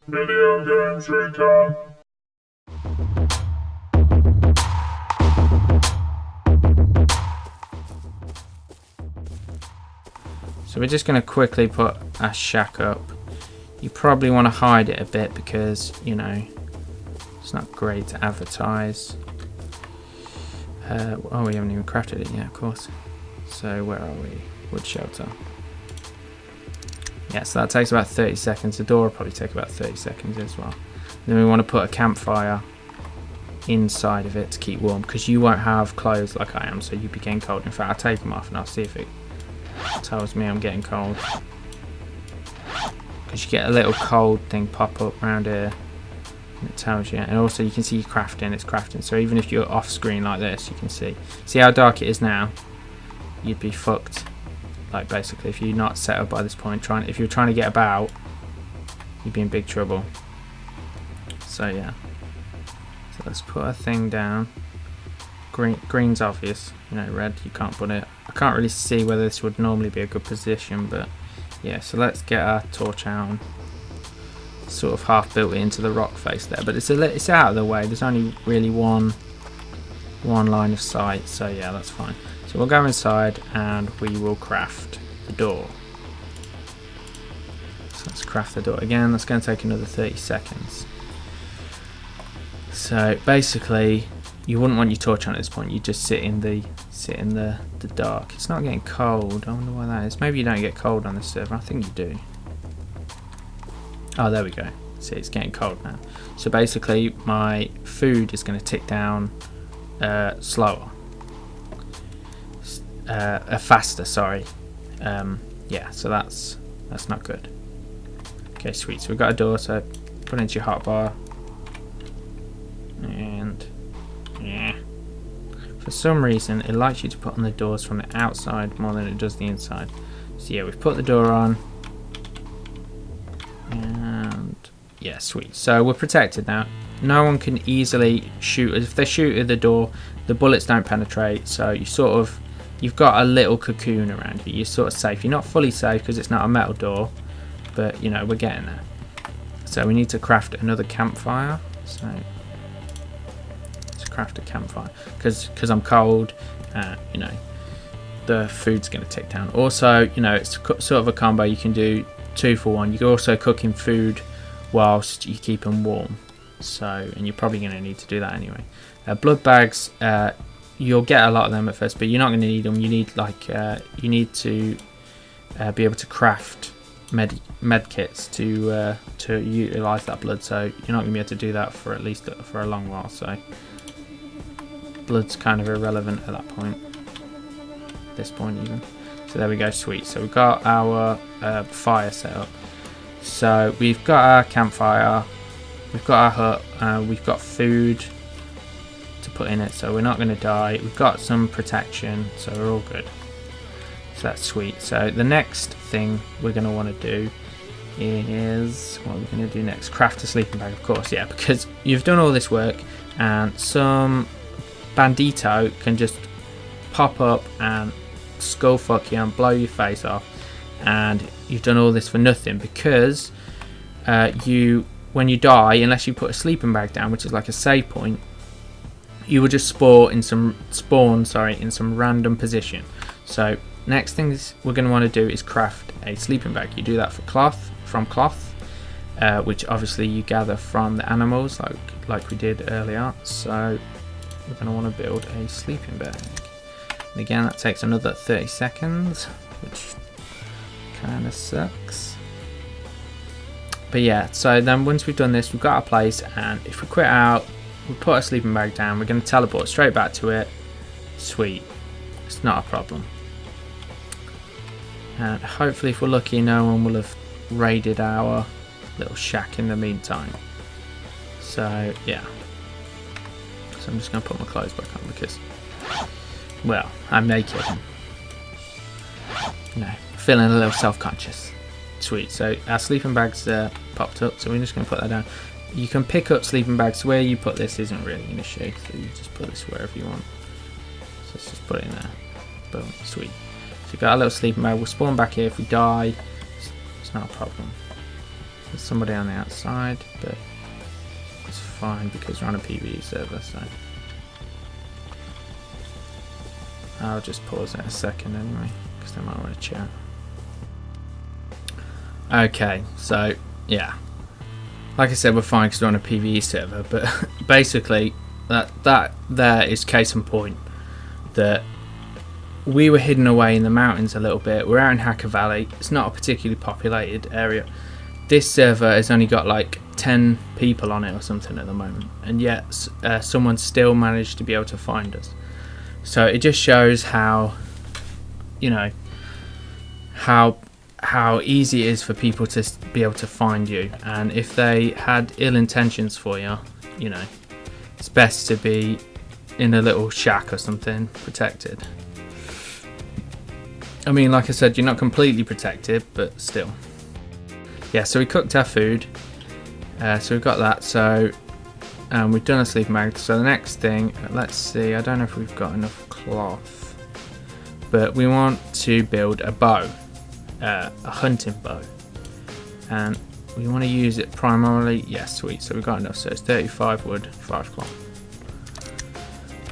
Video games Recon. So we're just going to quickly put our shack up. You probably want to hide it a bit because, you know, it's not great to advertise. Oh, we haven't even crafted it yet, of course. So where are we? Wood shelter. Yeah, so that takes about 30 seconds. The door will probably take about 30 seconds as well. Then we want to put a campfire inside of it to keep warm because you won't have clothes like I am, so you'll be getting cold. In fact, I'll take them off and I'll see if it tells me I'm getting cold. Because you get a little cold thing pop up around here. And it tells you. And also you can see crafting, it's crafting. So even if you're off screen like this, you can see. See how dark it is now? You'd be fucked. Like basically, if you're not set up by this point, if you're trying to get about, you'd be in big trouble. So yeah. So let's put a thing down. Green's obvious, you know, red you can't put it. I can't really see whether this would normally be a good position, but yeah. So let's get our torch out. And sort of half built it into the rock face there, but it's out of the way. There's only really one line of sight, so yeah, that's fine. So we'll go inside and we will craft the door. So let's craft the door again. That's going to take another 30 seconds. So basically, you wouldn't want your torch on at this point. You just sit in the dark. It's not getting cold. I wonder why that is. Maybe you don't get cold on this server. I think you do. Oh, there we go. See, it's getting cold now. So basically, my food is going to tick down slower. Faster, sorry. Yeah, so that's not good. Okay, sweet. So we've got a door, so put it into your hotbar. And yeah. For some reason, it likes you to put on the doors from the outside more than it does the inside. So yeah, we've put the door on. And yeah, sweet. So we're protected now. No one can easily shoot. If they shoot at the door, the bullets don't penetrate. So you've got a little cocoon around you. You're sort of safe. You're not fully safe because it's not a metal door, but you know, we're getting there. So we need to craft another campfire. So let's craft a campfire because I'm cold. You know, the food's going to tick down. Also, you know, it's sort of a combo. You can do 2 for 1. You can also cook in food whilst you keep them warm. So, and you're probably going to need to do that anyway. Blood bags, you'll get a lot of them at first, but you're not going to need them. You need like you need to be able to craft med kits to utilize that blood. So you're not going to be able to do that for at least for a long while. So blood's kind of irrelevant at that point. This point even. So there we go, sweet. So we've got our fire set up. So we've got our campfire, we've got our hut, we've got food to put in it, so we're not going to die. We've got some protection, so we're all good. So that's sweet. So the next thing we're going to want to do is, what are we going to do next? Craft a sleeping bag, of course, yeah, because you've done all this work and some bandito can just pop up and skull fuck you and blow your face off, and you've done all this for nothing because when you die, unless you put a sleeping bag down, which is like a save point, you will just spawn in some random position. So next things we're going to want to do is craft a sleeping bag. You do that from cloth, which obviously you gather from the animals like we did earlier. So we're going to want to build a sleeping bag. And again, that takes another 30 seconds, which kind of sucks. But yeah, so then once we've done this, we've got our place, and if we quit out, we put our sleeping bag down, we're going to teleport straight back to it. Sweet. It's not a problem. And hopefully, if we're lucky, no one will have raided our little shack in the meantime. So yeah. So I'm just going to put my clothes back on because, well, I'm naked. You know, feeling a little self-conscious. Sweet. So our sleeping bag's popped up, so we're just going to put that down. You can pick up sleeping bags. Where you put this isn't really an issue, so you just put this wherever you want. So let's just put it in there. Boom. Sweet. So we've got a little sleeping bag. We'll spawn back here if we die. not a problem. There's somebody on the outside, but it's fine because we're on a PvE server, so I'll just pause it a second anyway, because they might want to chat. Okay, so yeah, like I said, we're fine because we're on a PvE server, but basically that there is case in point that we were hidden away in the mountains a little bit. We're out in Hacker Valley. It's not a particularly populated area. This server has only got like 10 people on it or something at the moment, and yet someone still managed to be able to find us. So it just shows how, you know, how easy it is for people to be able to find you, and if they had ill intentions for you, you know, it's best to be in a little shack or something protected. I mean, like I said, you're not completely protected, but still. Yeah, so we cooked our food, so we've got that. So we've done a sleeping bag. So the next thing, let's see, I don't know if we've got enough cloth, but we want to build a bow, a hunting bow, and we want to use it primarily. Yes, sweet. So we've got enough. So it's 35 wood, 5 cloth.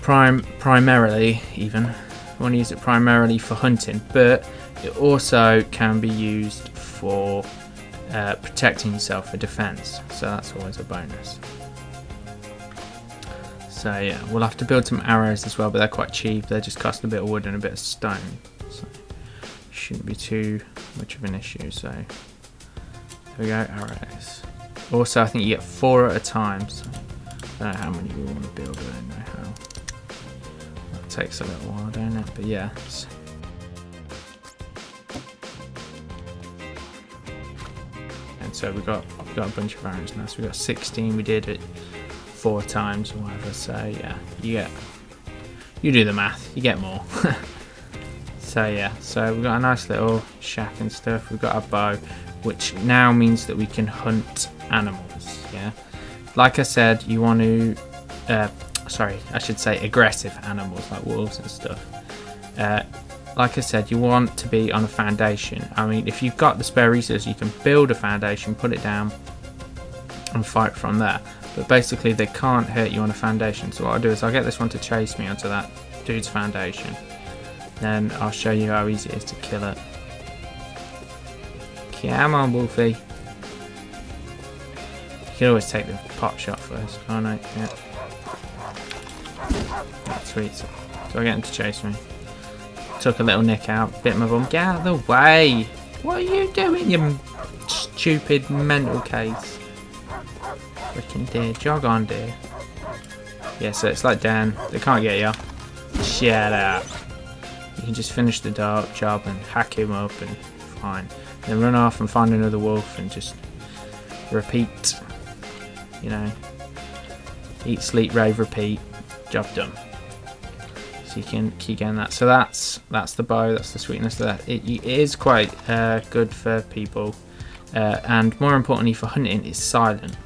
Primarily, even. We want to use it primarily for hunting, but it also can be used for protecting yourself, for defense, so that's always a bonus. So yeah, we'll have to build some arrows as well, but they're quite cheap. They just cost a bit of wood and a bit of stone, so shouldn't be too much of an issue. So there we go, arrows. Also, I think you get 4 at a time, so I don't know how many we want to build. I don't know how. That takes a little while, don't it? But yeah. So we've got a bunch of arrows now. So we've got 16. We did it 4 times or whatever. So yeah, you do the math. You get more. So yeah. So we've got a nice little shack and stuff. We've got our bow, which now means that we can hunt animals. Yeah. Like I said, you want to. Sorry, I should say aggressive animals like wolves and stuff. Like I said, you want to be on a foundation. I mean, if you've got the spare resources, you can build a foundation, put it down, and fight from there. But basically, they can't hurt you on a foundation. So what I'll do is I'll get this one to chase me onto that dude's foundation. Then I'll show you how easy it is to kill it. Come on, Wolfie. You can always take the pot shot first. Oh no, yeah. That's sweet. So I get him to chase me. Took a little nick out, bit my bum. Get out of the way! What are you doing, you stupid mental case? Freaking deer, jog on, dear. Yeah, so it's like Dan, they can't get you. Shut up. You can just finish the job and hack him up and fine. Then run off and find another wolf and just repeat. You know, eat, sleep, rave, repeat. Job done. So you can keep getting that. So that's the bow. That's the sweetness of that. It is quite good for people, and more importantly for hunting, it's silent.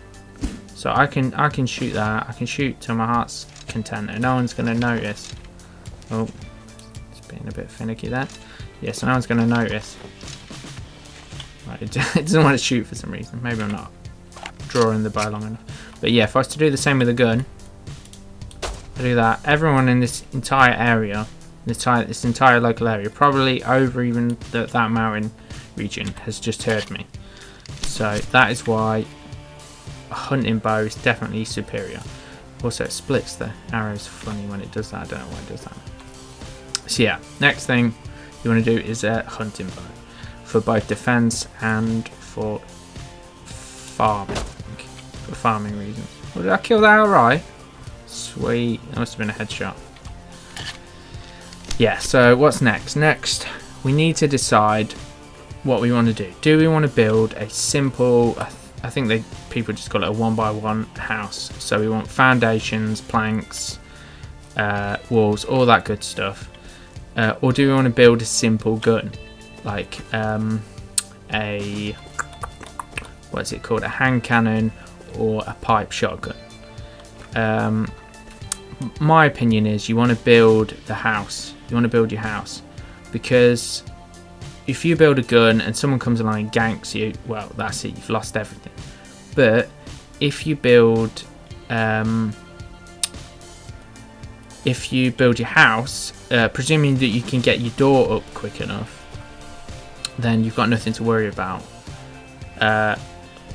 So I can shoot that. I can shoot to my heart's content, and no one's going to notice. Oh, it's being a bit finicky there. Yeah, so no one's going to notice. Right, it doesn't want to shoot for some reason. Maybe I'm not drawing the bow long enough. But yeah, if I was to do the same with a gun. I do that. Everyone in this entire area, this entire local area, probably over even that mountain region, has just heard me. So that is why a hunting bow is definitely superior. Also, it splits the arrows funny when it does that. I don't know why it does that. So yeah, next thing you want to do is a hunting bow for both defense and for farming. For farming reasons. Well, did I kill that alright? Sweet, that must have been a headshot. Yeah, so what's next? Next, we need to decide what we want to do. Do we want to build a simple, I think people just call it a 1x1 house. So we want foundations, planks, walls, all that good stuff. Or do we want to build a simple gun? Like what's it called? A hand cannon or a pipe shotgun. My opinion is you want to build the house. You want to build your house because if you build a gun and someone comes along and ganks you, well, that's it, you've lost everything. But if you build your house, presuming that you can get your door up quick enough, then you've got nothing to worry about.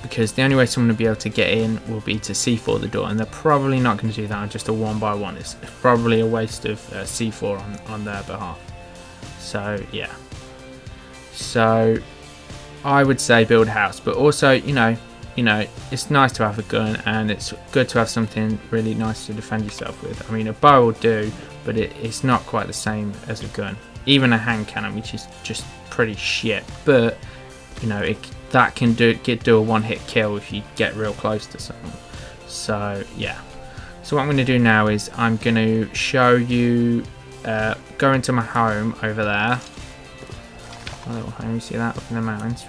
Because the only way someone will be able to get in will be to C4 the door, and they're probably not going to do that on just a 1x1. It's probably a waste of C4 on their behalf. So yeah, so I would say build a house, but also you know it's nice to have a gun, and it's good to have something really nice to defend yourself with. I mean, a bow will do, but it's not quite the same as a gun. Even a hand cannon, which is just pretty shit, but you know that can do a one-hit kill if you get real close to someone. So yeah, so what I'm going to do now is I'm going to show you, go into my home over there, my little home, you see that up in the mountains,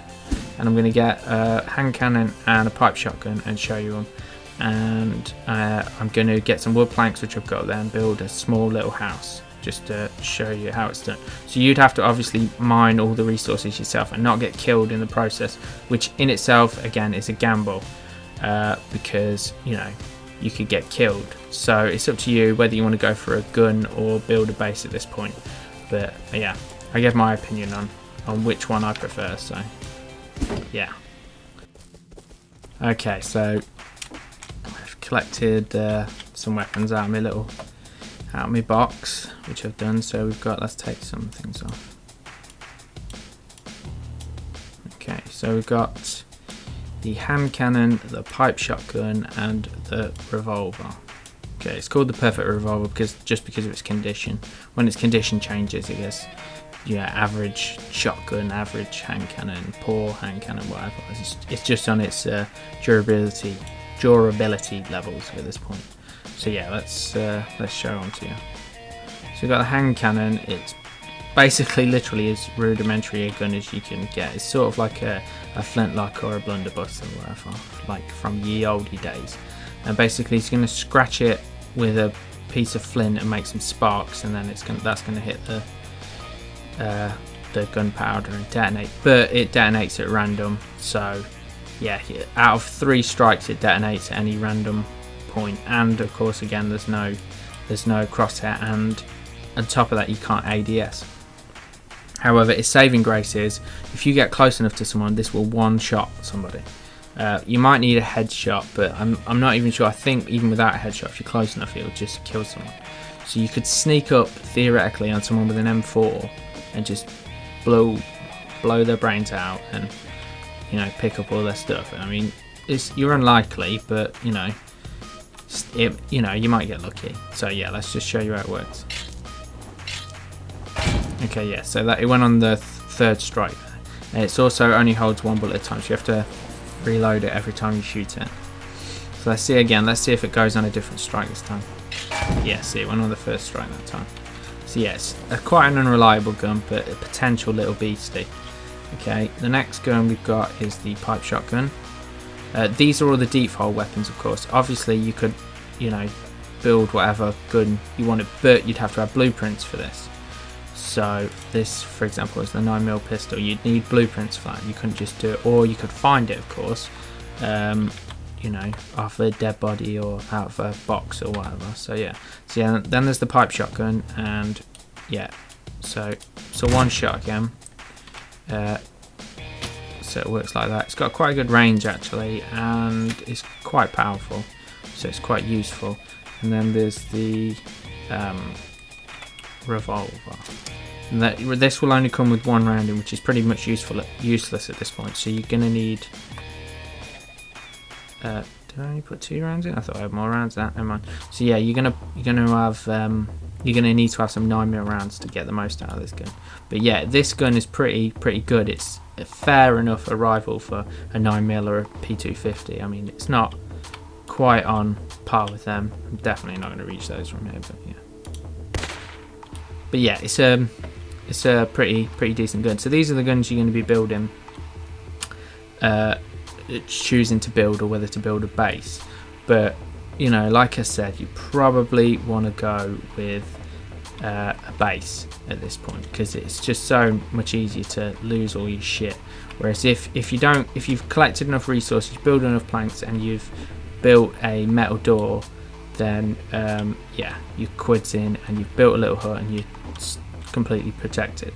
and I'm going to get a hand cannon and a pipe shotgun and show you them, and I'm going to get some wood planks which I've got there and build a small little house just to show you how it's done. So you'd have to obviously mine all the resources yourself and not get killed in the process, which in itself again is a gamble, because you know you could get killed. So it's up to you whether you want to go for a gun or build a base at this point. But yeah, I give my opinion on which one I prefer. So yeah, okay, so I've collected some weapons out of my box, which I've done. So we've got, let's take some things off. Okay, so we've got the hand cannon, the pipe shotgun, and the revolver. Okay, it's called the perfect revolver because of its condition. When its condition changes, it gets average shotgun, average hand cannon, poor hand cannon, whatever. It's just on its durability levels at this point. So yeah, let's show on to you. So we've got the hand cannon. It's basically literally as rudimentary a gun as you can get. It's sort of like a flintlock or a blunderbuss or whatever, like from ye olde days. And basically it's going to scratch it with a piece of flint and make some sparks, and then that's going to hit the gunpowder and detonate. But it detonates at random. So yeah, out of 3 strikes it detonates at any random point, and of course again there's no crosshair, and on top of that you can't ADS. However, its saving grace is if you get close enough to someone, this will one-shot somebody. You might need a headshot, but I'm not even sure. I think even without a headshot, if you're close enough, it'll just kill someone. So you could sneak up theoretically on someone with an M4 and just blow their brains out and pick up all their stuff. I mean, you're unlikely, but you might get lucky. So yeah, let's just show you how it works. Okay, yeah, so that it went on the 3rd strike. And it's also only holds 1 bullet at a time, so you have to reload it every time you shoot it. So let's see again. Let's see if it goes on a different strike this time. Yeah, see, it went on the 1st strike that time. So yeah, it's quite an unreliable gun, but a potential little beastie. Okay, the next gun we've got is the pipe shotgun. These are all the default weapons, of course. Obviously, you could, build whatever gun you wanted, but you'd have to have blueprints for this. So this, for example, is the 9mm pistol. You'd need blueprints for that. You couldn't just do it, or you could find it, of course, off a dead body or out of a box or whatever. So yeah, then there's the pipe shotgun, and yeah, so one shot again. So it works like that. It's got quite a good range actually, and it's quite powerful, so it's quite useful. And then there's the revolver. And this will only come with 1 round in, which is pretty much useless at this point. So you're gonna need. Did I only put 2 rounds in? I thought I had more rounds. Never mind. So yeah, you're gonna need to have some 9mm rounds to get the most out of this gun. But yeah, this gun is pretty good. It's a fair enough a rival for a 9mm or a pt2. I mean, it's not quite on par with them. I'm definitely not going to reach those from here, but yeah. But yeah, it's a pretty decent gun. So these are the guns you're going to be building, choosing to build or whether to build a base. But like I said, you probably want to go with a base at this point, because it's just so much easier to lose all your shit. Whereas if you've collected enough resources, built enough planks, and you've built a metal door, then yeah, your quid's in and you've built a little hut and you're completely protected.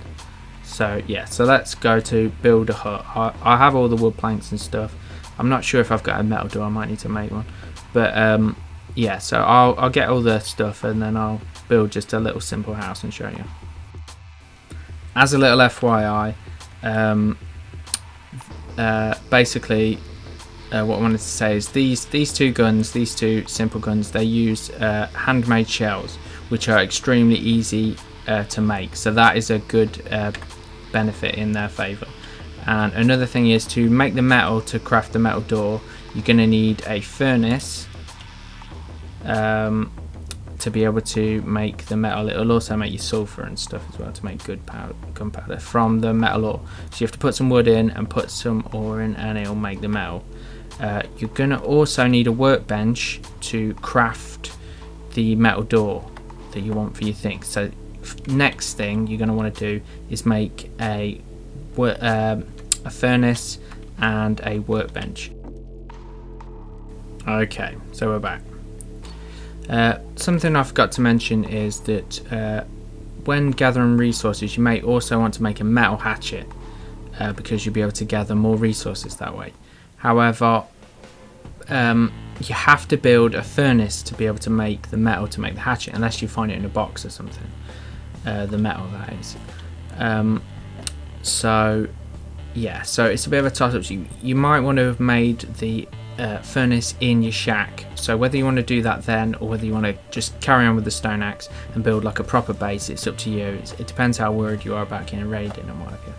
So yeah, so let's go to build a hut. I have all the wood planks and stuff. I'm not sure if I've got a metal door. I might need to make one, but yeah, so I'll get all the stuff and then I'll build just a little simple house and show you. As a little FYI, basically what I wanted to say is these two guns, these two simple guns, they use handmade shells, which are extremely easy to make, so that is a good benefit in their favor. And another thing is, to make the metal, to craft the metal door, you're going to need a furnace to be able to make the metal. It'll also make you sulfur and stuff as well to make good gunpowder from the metal ore. So you have to put some wood in and put some ore in, and it'll make the metal. You're going to also need a workbench to craft the metal door that you want for your thing. So next thing you're going to want to do is make a furnace and a workbench. Okay, so we're back. Something I forgot to mention is that when gathering resources, you may also want to make a metal hatchet because you'll be able to gather more resources that way. However, you have to build a furnace to be able to make the metal to make the hatchet, unless you find it in a box or something. The metal, that is. So yeah, so it's a bit of a toss-up. You might want to have made the furnace in your shack, so whether you want to do that then or whether you want to just carry on with the stone axe and build like a proper base, it's up to you. It depends how worried you are about getting raided and whatever.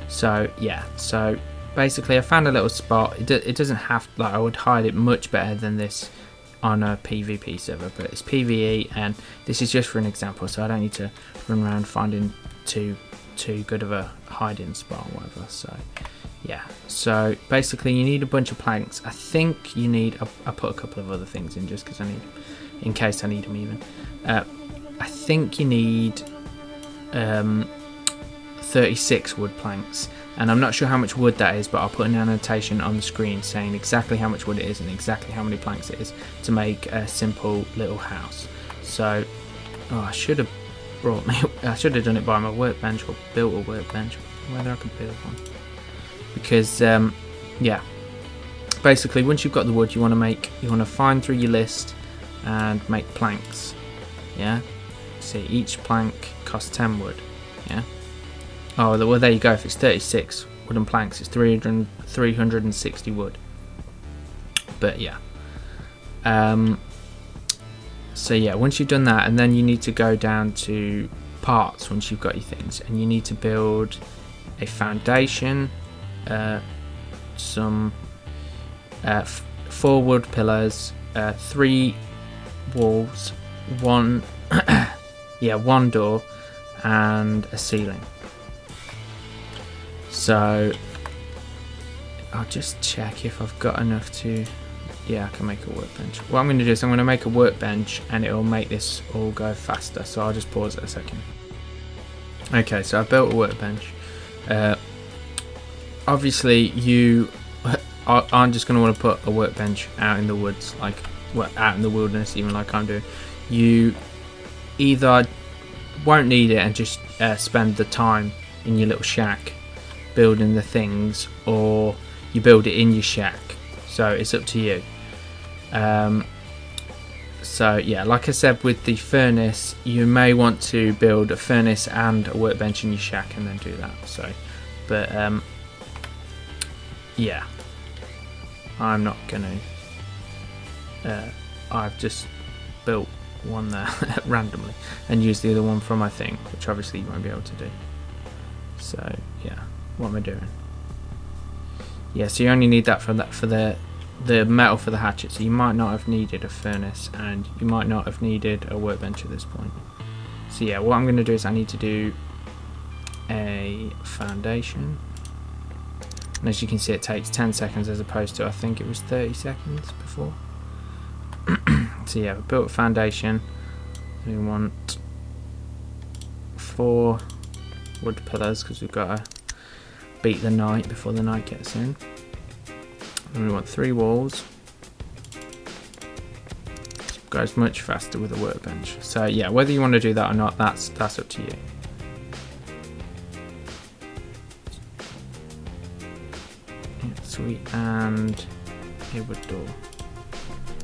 So yeah, so basically I found a little spot. It doesn't have, like, I would hide it much better than this on a PvP server, but it's PvE and this is just for an example, so I don't need to run around finding too good of a hiding spot or whatever. So yeah, so basically you need a bunch of planks. I think you need, I put a couple of other things in just because I need, in case I need them even. I think you need 36 wood planks, and I'm not sure how much wood that is, but I'll put an annotation on the screen saying exactly how much wood it is and exactly how many planks it is to make a simple little house. So I should have done it by my workbench, or built a workbench, whether I could build one. Because yeah, basically once you've got the wood, you want to find through your list and make planks. Yeah, see, each plank costs 10 wood. Yeah. Oh well, there you go. If it's 36 wooden planks, it's 360 wood. But yeah, so yeah, once you've done that, and then you need to go down to parts once you've got your things, and you need to build a foundation, some 4 wood pillars, 3 walls, one door, and a ceiling. So I'll just check if I've got enough to, yeah, I can make a workbench. What I'm going to do is I'm going to make a workbench and it will make this all go faster, so I'll just pause it a second. Okay, so I built a workbench. Obviously you aren't just going to want to put a workbench out in the woods, like, well, out in the wilderness even, like I'm doing. You either won't need it and just spend the time in your little shack building the things, or you build it in your shack, so it's up to you. So yeah, like I said, with the furnace, you may want to build a furnace and a workbench in your shack and then do that. So, but yeah, I'm not gonna I've just built one there randomly and used the other one for my thing, which obviously you won't be able to do. So yeah, what am I doing? Yeah, so you only need that for the metal for the hatchet, so you might not have needed a furnace and you might not have needed a workbench at this point. So yeah, what I'm going to do is I need to do a foundation, and as you can see it takes 10 seconds as opposed to, I think it was 30 seconds before. So yeah, we built a foundation. We want 4 wood pillars because we've got to beat the night before the night gets in. And we want 3 walls. It goes much faster with a workbench. So yeah, whether you want to do that or not, that's up to you. Yeah, sweet, and a wood door.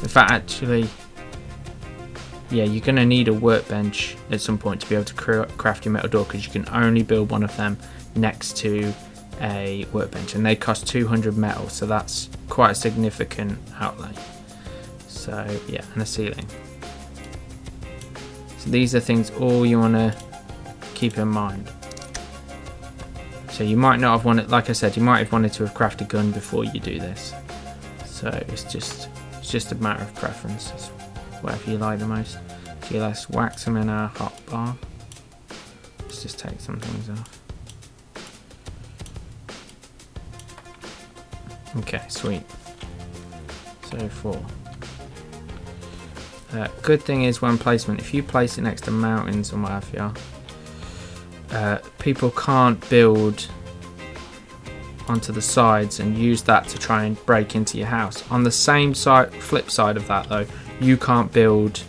In fact, actually, yeah, you're going to need a workbench at some point to be able to craft your metal door, because you can only build one of them next to a workbench, and they cost 200 metal, so that's quite a significant outlay. So yeah, and a ceiling. So these are things all you want to keep in mind. So you might not have wanted, like I said, you might have wanted to have crafted a gun before you do this. So it's just a matter of preference. It's whatever you like the most. So let's whack some in our hot bar. Let's just take some things off. Okay, sweet. So 4. Good thing is when placement, if you place it next to mountains and what have you, people can't build onto the sides and use that to try and break into your house. On the same side, flip side of that though, you can't build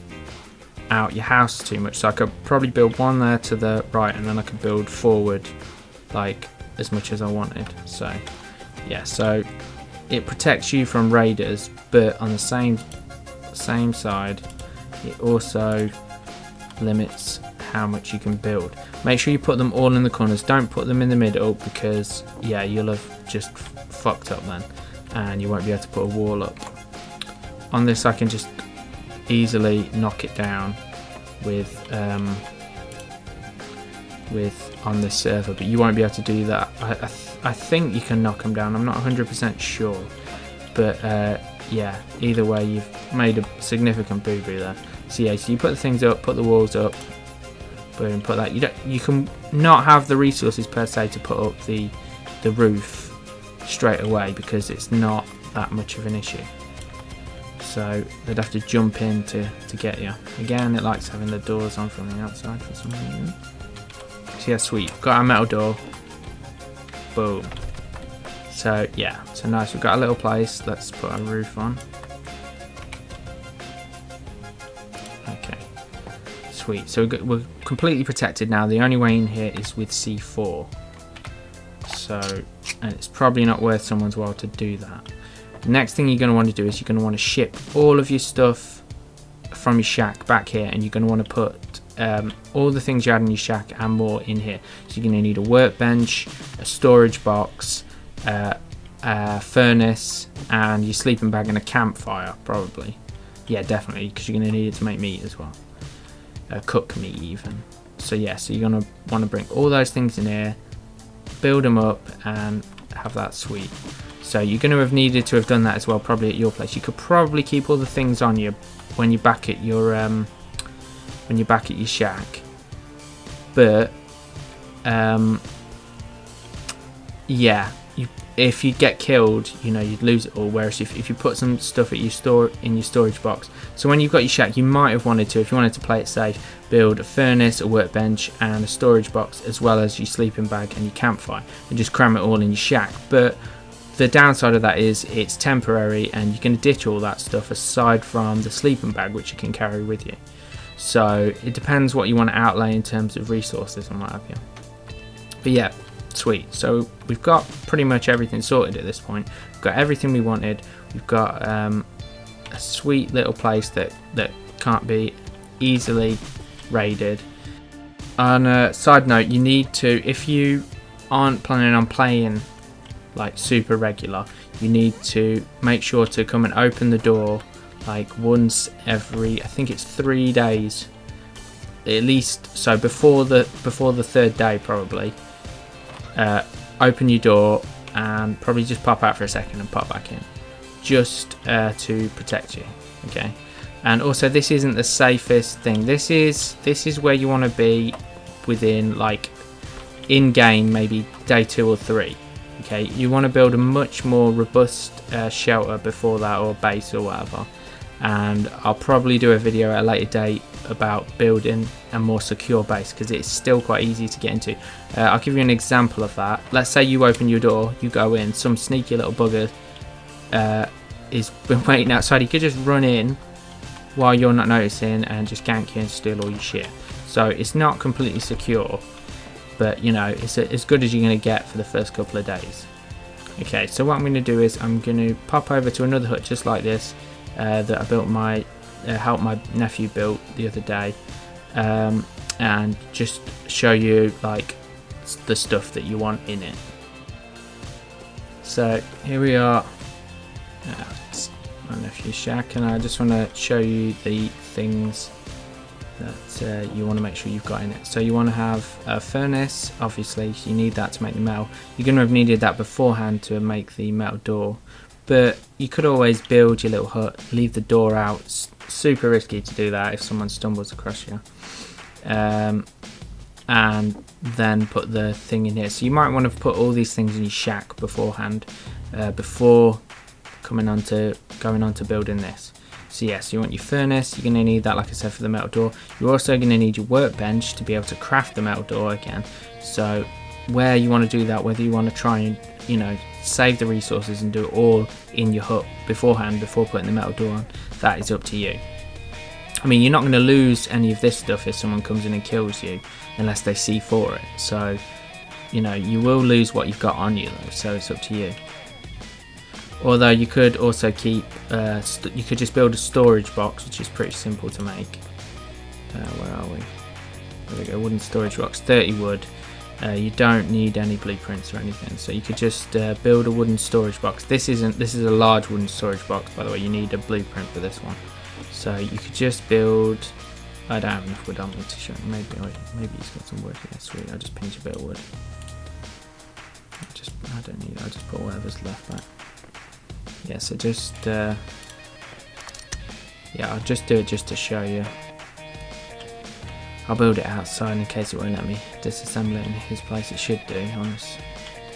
out your house too much. So I could probably build one there to the right, and then I could build forward like as much as I wanted. So yeah, so it protects you from raiders, but on the same side, it also limits how much you can build. Make sure you put them all in the corners. Don't put them in the middle, because yeah, you'll have just fucked up then, and you won't be able to put a wall up. On this, I can just easily knock it down with on this server, but you won't be able to do that. I think you can knock them down. I'm not 100% sure, but yeah, either way, you've made a significant boo-boo there. So yeah, so you put the things up, put the walls up, boom, put that. You can not have the resources per se to put up the roof straight away, because it's not that much of an issue. So they'd have to jump in to get you. Again, it likes having the doors on from the outside for some reason. So yeah, sweet. Got our metal door. Boom. So yeah, so nice. We've got a little place. Let's put a roof on. Okay. Sweet. So we're completely protected now. The only way in here is with C4. So, and it's probably not worth someone's while to do that. The next thing you're going to want to do is you're going to want to ship all of your stuff from your shack back here, and you're going to want to put all the things you had in your shack and more in here. So you're going to need a workbench, a storage box, a furnace, and your sleeping bag, and a campfire probably. Yeah, definitely, because you're going to need it to make meat as well. Cook meat even. So yeah, so you're going to want to bring all those things in here, build them up, and have that sweet. So you're going to have needed to have done that as well, probably at your place. You could probably keep all the things on you when you're back at your shack, but yeah, if you get killed, you know, you'd lose it all. Whereas if you put some stuff at in your storage box, so when you've got your shack, you might have wanted to, if you wanted to play it safe, build a furnace, a workbench, and a storage box, as well as your sleeping bag and your campfire, and just cram it all in your shack. But the downside of that is it's temporary, and you can ditch all that stuff aside from the sleeping bag, which you can carry with you. So it depends what you want to outlay in terms of resources and what have you. But yeah, sweet. So we've got pretty much everything sorted at this point. We've got everything we wanted. We've got a sweet little place that can't be easily raided. On a side note, you need to, if you aren't planning on playing like super regular, you need to make sure to come and open the door like once every, I think it's 3 days at least. So before the third day probably, open your door and probably just pop out for a second and pop back in, just to protect you. Okay. And also, this isn't the safest thing. This is where you want to be within, like, in game, maybe day 2 or 3. Okay, you want to build a much more robust shelter before that, or base or whatever. And I'll probably do a video at a later date about building a more secure base, because it's still quite easy to get into. I'll give you an example of that. Let's say you open your door, you go in, some sneaky little bugger is been waiting outside. He could just run in while you're not noticing and just gank you and steal all your shit. So it's not completely secure, but you know, it's as good as you're going to get for the first couple of days. Okay, so what I'm going to do is I'm going to pop over to another hut just like this that I built helped my nephew build the other day, and just show you like the stuff that you want in it. So here we are. It's my nephew's shack, and I just want to show you the things that you want to make sure you've got in it. So you want to have a furnace, obviously you need that to make the metal. You're going to have needed that beforehand to make the metal door, but you could always build your little hut, leave the door out. It's super risky to do that if someone stumbles across you, and then put the thing in here. So you might want to put all these things in your shack beforehand, before going on to building this. So yes, you want your furnace, you're going to need that, like I said, for the metal door. You're also going to need your workbench to be able to craft the metal door again. So where you want to do that, whether you want to try and, you know, save the resources and do it all in your hut beforehand before putting the metal door on, that is up to you. I mean, you're not going to lose any of this stuff if someone comes in and kills you, unless they see for it. So, you know, you will lose what you've got on you though, so it's up to you. Although you could also keep, you could just build a storage box, which is pretty simple to make. Where are we? There we go, wooden storage box, 30 wood. You don't need any blueprints or anything, so you could just build a wooden storage box. This is a large wooden storage box, by the way. You need a blueprint for this one. So you could just build. I don't have enough wood on me to show. Maybe he's got some wood. Yeah, sweet. I'll just pinch a bit of wood. I don't need it. I'll just put whatever's left back. Yeah, so just yeah, I'll just do it just to show you. I'll build it outside in case it won't let me disassemble it in his place. It should do, honest,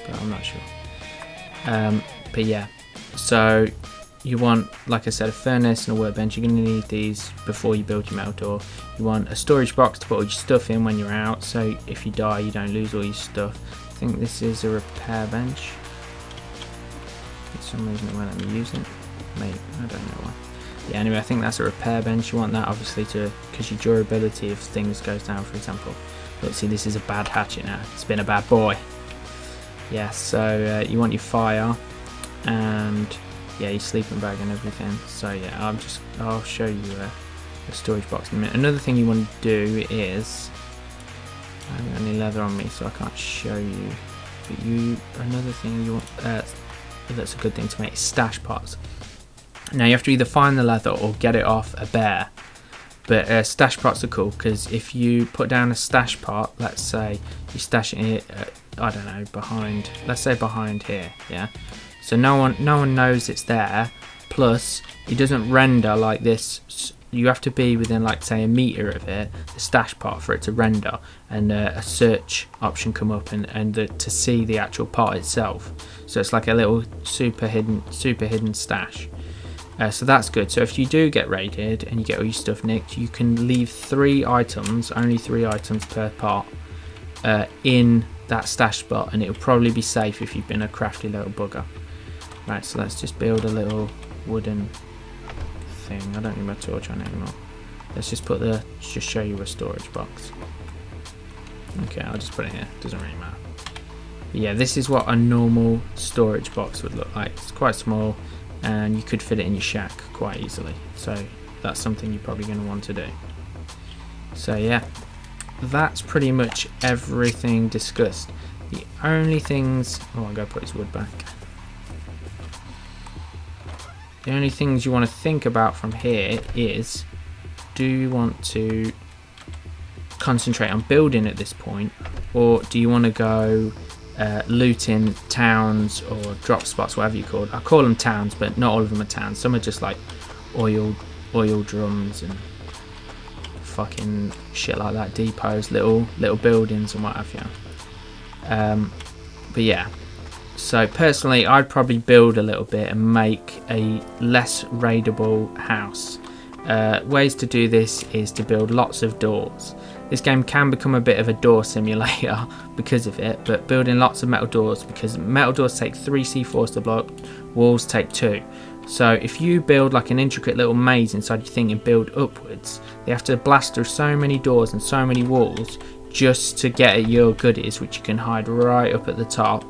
but I'm not sure. But yeah, so you want, like I said, a furnace and a workbench. You're going to need these before you build your metal door. You want a storage box to put all your stuff in when you're out, so if you die you don't lose all your stuff. I think this is a repair bench. For some reason it won't let me use it. Maybe, I don't know why. Yeah, anyway, I think that's a repair bench. You want that obviously because your durability if things goes down, for example. Look, see, this is a bad hatchet now. It's been a bad boy. Yeah, so you want your fire and yeah, your sleeping bag and everything. So yeah, I'll show you a storage box in a minute. Another thing you want to do is, I haven't got any leather on me, so I can't show you. But another thing you want, that's a good thing to make, is stash pots. Now you have to either find the leather or get it off a bear, but stash pots are cool because if you put down a stash pot, let's say you stash it I don't know, behind, let's say behind here, yeah, so no one knows it's there, plus it doesn't render like this. You have to be within, like, say, a meter of it, the stash pot, for it to render, and a search option come up and to see the actual pot itself. So it's like a little super hidden stash. So that's good. So if you do get raided and you get all your stuff nicked, you can leave only 3 items per pot in that stash spot, and it'll probably be safe if you've been a crafty little bugger. Right, so let's just build a little wooden thing. I don't need my torch on anymore. Let's just just show you a storage box. Okay, I'll just put it here. Doesn't really matter. But yeah, this is what a normal storage box would look like. It's quite small, and you could fit it in your shack quite easily. So that's something you're probably going to want to do. So yeah, that's pretty much everything discussed. The only things, I'll go put his wood back. The only things you want to think about from here is, do you want to concentrate on building at this point, or do you want to go looting towns or drop spots, whatever you call it? I call them towns, but not all of them are towns. Some are just like oil drums and fucking shit like that, depots, little buildings and what have you. But yeah, so personally I'd probably build a little bit and make a less raidable house, ways to do this is to build lots of doors. This game can become a bit of a door simulator because of it, but building lots of metal doors, because metal doors take 3 C4s to block, walls take 2. So if you build like an intricate little maze inside your thing and build upwards, you have to blast through so many doors and so many walls just to get at your goodies, which you can hide right up at the top.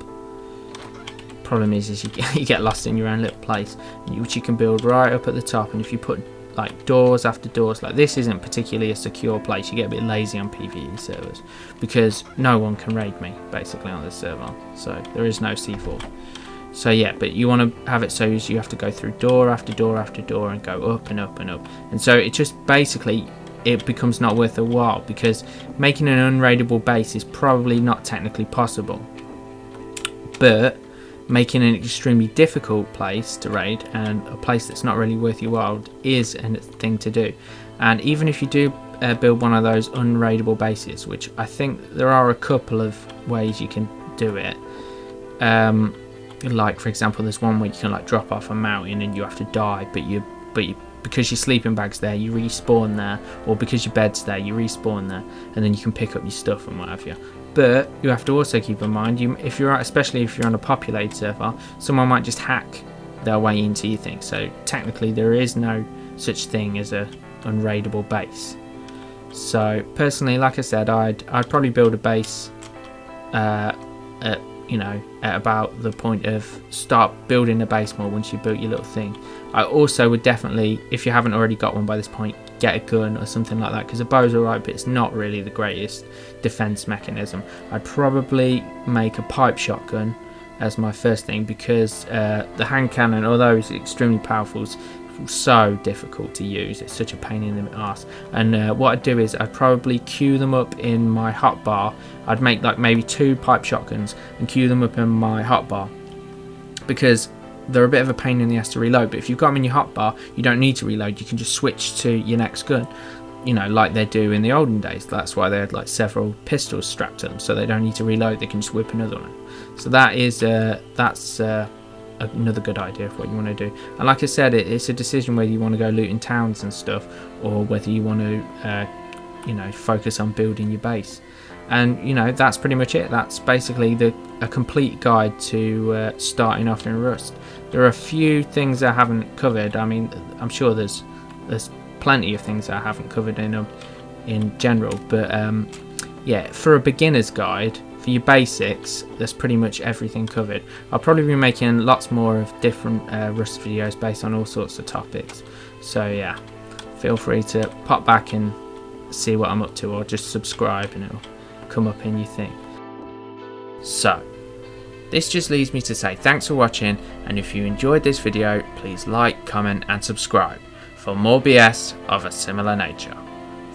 Problem is you get lost in your own little place, which you can build right up at the top. And if you put like doors after doors, like this isn't particularly a secure place. You get a bit lazy on PvE servers because no one can raid me basically on this server, so there is no C4. So yeah, but you want to have it so you have to go through door after door after door and go up and up and up, and so it just basically it becomes not worth a while, because making an unraidable base is probably not technically possible, but making an extremely difficult place to raid and a place that's not really worth your while is a thing to do. And even if you do build one of those unraidable bases, which I think there are a couple of ways you can do it, like for example there's one where you can like drop off a mountain and you have to die, but you because your sleeping bag's there you respawn there, or because your bed's there you respawn there, and then you can pick up your stuff and what have you. But you have to also keep in mind, especially if you're on a populated server, someone might just hack their way into your thing. So technically there is no such thing as a unraidable base. So personally, like I said, I'd probably build a base at about the point of start building a base more once you built your little thing. I also would definitely, if you haven't already got one by this point, get a gun or something like that, because a bow's alright, but it's not really the greatest defense mechanism. I'd probably make a pipe shotgun as my first thing, because the hand cannon, although it's extremely powerful, is so difficult to use. It's such a pain in the arse. And what I'd do is I'd probably queue them up in my hotbar. I'd make like maybe 2 pipe shotguns and queue them up in my hotbar, because they're a bit of a pain in the ass to reload. But if you've got them in your hotbar, you don't need to reload. You can just switch to your next gun, like they do in the olden days. That's why they had like several pistols strapped to them, so they don't need to reload. They can just whip another one. So that is another good idea of what you want to do. And like I said, it's a decision whether you want to go looting towns and stuff, or whether you want to focus on building your base. And that's pretty much it. That's basically a complete guide to starting off in Rust. There are a few things I haven't covered. I mean, I'm sure there's plenty of things I haven't covered in general, but yeah, for a beginner's guide, for your basics, there's pretty much everything covered. I'll probably be making lots more of different Rust videos based on all sorts of topics. So yeah, feel free to pop back and see what I'm up to, or just subscribe and it'll come up in your thing. So this just leaves me to say thanks for watching, and if you enjoyed this video, please like, comment and subscribe for more BS of a similar nature.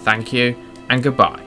Thank you and goodbye.